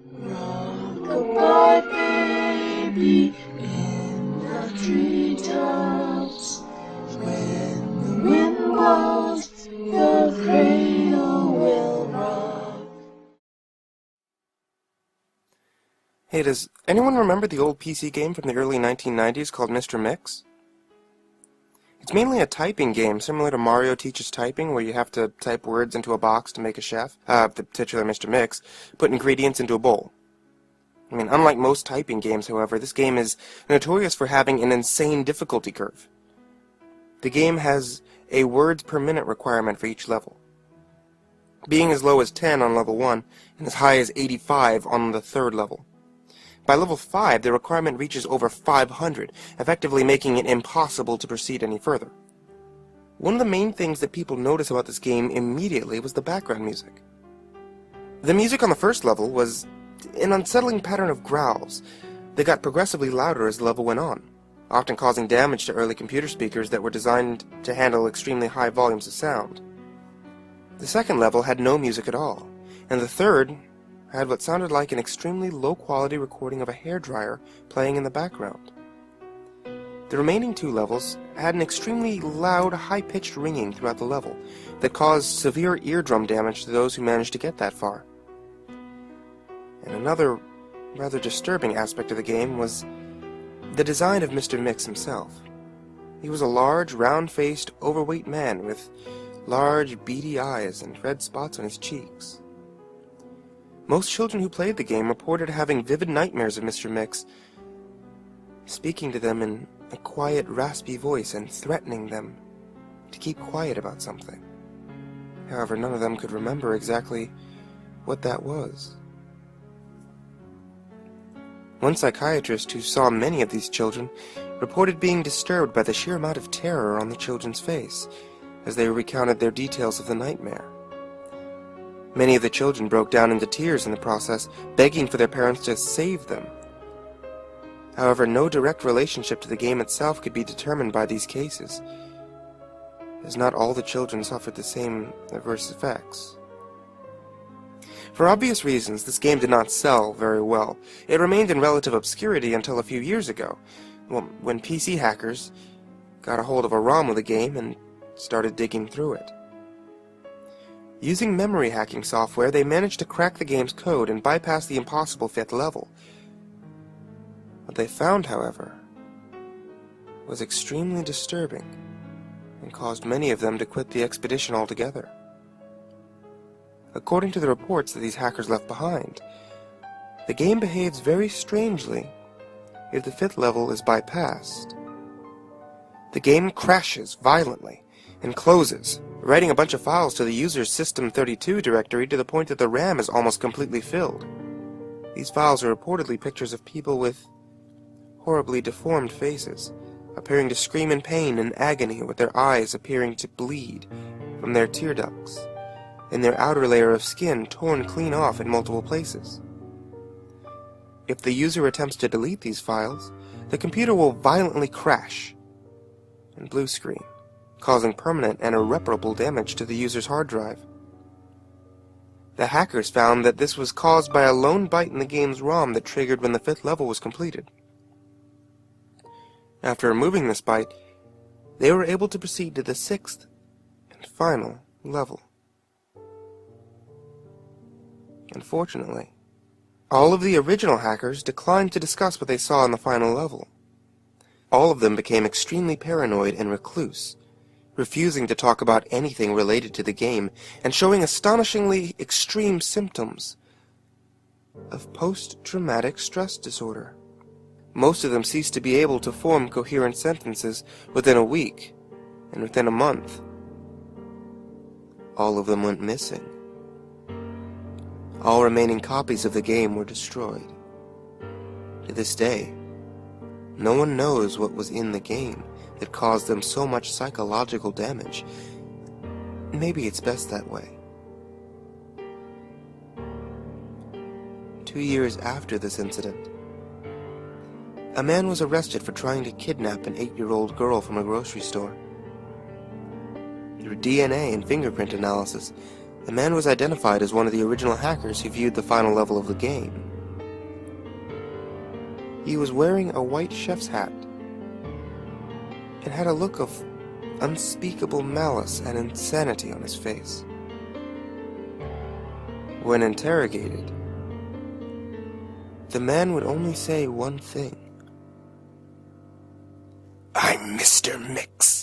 Rock-a-bye baby in the treetops. When the wind blows, the cradle will rock. Hey, does anyone remember the old PC game from the early 1990s called Mr. Mix? It's mainly a typing game, similar to Mario Teaches Typing, where you have to type words into a box to make a chef, the titular Mr. Mix, put ingredients into a bowl. Unlike most typing games, however, this game is notorious for having an insane difficulty curve. The game has a words per minute requirement for each level, being as low as 10 on level 1 and as high as 85 on the third level. By level 5, the requirement reaches over 500, effectively making it impossible to proceed any further. One of the main things that people noticed about this game immediately was the background music. The music on the first level was an unsettling pattern of growls that got progressively louder as the level went on, often causing damage to early computer speakers that were designed to handle extremely high volumes of sound. The second level had no music at all, and the third had what sounded like an extremely low-quality recording of a hairdryer playing in the background. The remaining two levels had an extremely loud, high-pitched ringing throughout the level that caused severe eardrum damage to those who managed to get that far. And another rather disturbing aspect of the game was the design of Mr. Mix himself. He was a large, round-faced, overweight man with large, beady eyes and red spots on his cheeks. Most children who played the game reported having vivid nightmares of Mr. Mix, speaking to them in a quiet, raspy voice and threatening them to keep quiet about something. However, none of them could remember exactly what that was. One psychiatrist who saw many of these children reported being disturbed by the sheer amount of terror on the children's face as they recounted their details of the nightmare. Many of the children broke down into tears in the process, begging for their parents to save them. However, no direct relationship to the game itself could be determined by these cases, as not all the children suffered the same adverse effects. For obvious reasons, this game did not sell very well. It remained in relative obscurity until a few years ago, when PC hackers got a hold of a ROM of the game and started digging through it. Using memory hacking software, they managed to crack the game's code and bypass the impossible 5th level. What they found, however, was extremely disturbing and caused many of them to quit the expedition altogether. According to the reports that these hackers left behind, the game behaves very strangely if the 5th level is bypassed. The game crashes violently and closes, writing a bunch of files to the user's System32 directory to the point that the RAM is almost completely filled. These files are reportedly pictures of people with horribly deformed faces, appearing to scream in pain and agony with their eyes appearing to bleed from their tear ducts, and their outer layer of skin torn clean off in multiple places. If the user attempts to delete these files, the computer will violently crash and blue screen, causing permanent and irreparable damage to the user's hard drive. The hackers found that this was caused by a lone byte in the game's ROM that triggered when the 5th level was completed. After removing this byte, they were able to proceed to the 6th and final level. Unfortunately, all of the original hackers declined to discuss what they saw in the final level. All of them became extremely paranoid and recluse, refusing to talk about anything related to the game, and showing astonishingly extreme symptoms of post-traumatic stress disorder. Most of them ceased to be able to form coherent sentences within a week, and within a month, all of them went missing. All remaining copies of the game were destroyed. To this day, no one knows what was in the game that caused them so much psychological damage. Maybe it's best that way. 2 years after this incident, a man was arrested for trying to kidnap an 8-year-old girl from a grocery store. Through DNA and fingerprint analysis, the man was identified as one of the original hackers who viewed the final level of the game. He was wearing a white chef's hat and had a look of unspeakable malice and insanity on his face. When interrogated, the man would only say one thing. "I'm Mr. Mix."